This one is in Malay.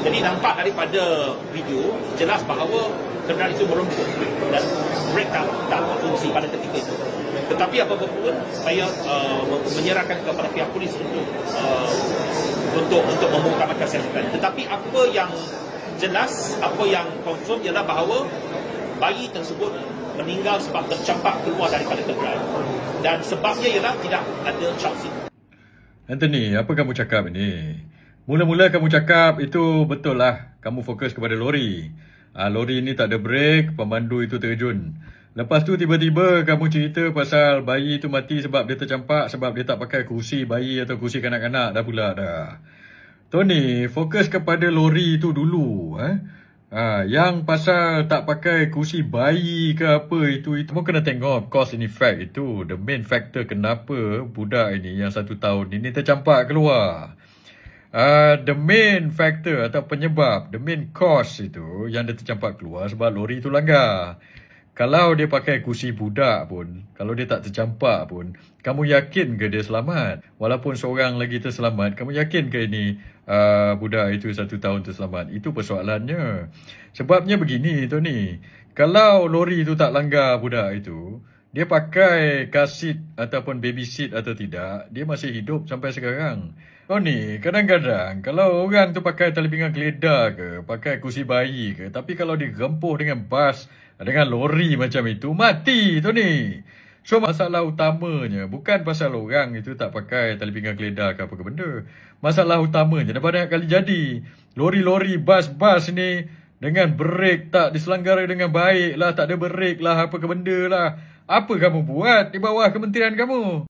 Jadi nampak daripada video jelas bahawa kenderaan itu meremput dan brake tak berfungsi pada ketika itu. Tetapi apa-apa pun saya menyerahkan kepada pihak polis untuk membongkar kesiasatan. Tetapi apa yang jelas, apa yang confirm ialah bahawa bayi tersebut meninggal sebab tercampak keluar daripada kenderaan. Dan sebabnya ialah tidak ada child seat. Anthony, apa kamu cakap ini? Mula-mula kamu cakap itu betul lah. Kamu fokus kepada lori. Lori ini tak ada brake, pemandu itu terjun. Lepas tu tiba-tiba kamu cerita pasal bayi itu mati sebab dia tercampak, sebab dia tak pakai kursi bayi atau kursi kanak-kanak dah pula dah. Tony, fokus kepada lori itu dulu. Yang pasal tak pakai kursi bayi ke apa itu kamu kena tengok cause and effect itu. The main factor kenapa budak ini yang 1 tahun ini tercampak keluar. The main factor atau penyebab, the main cause itu yang dia tercampak keluar sebab lori itu langgar. Kalau dia pakai kursi budak pun, kalau dia tak tercampak pun, kamu yakin ke dia selamat? Walaupun seorang lagi terselamat, kamu yakin ke ini budak itu 1 tahun terselamat? Itu persoalannya. Sebabnya begini, Tony. Kalau lori itu tak langgar budak itu, dia pakai car seat ataupun baby seat atau tidak, dia masih hidup sampai sekarang. Tony, kadang-kadang kalau orang tu pakai tali pinggang geledah ke, pakai kursi bayi ke, tapi kalau digempuh dengan bas, dengan lori macam itu, mati, Tony. So, masalah utamanya bukan pasal orang itu tak pakai tali pinggang geledah ke apa ke benda. Masalah utamanya dah banyak kali jadi. Lori-lori, bas-bas ni dengan brake tak diselenggara dengan baik lah, tak ada brake lah, apa ke benda lah. Apa kamu buat di bawah kementerian kamu?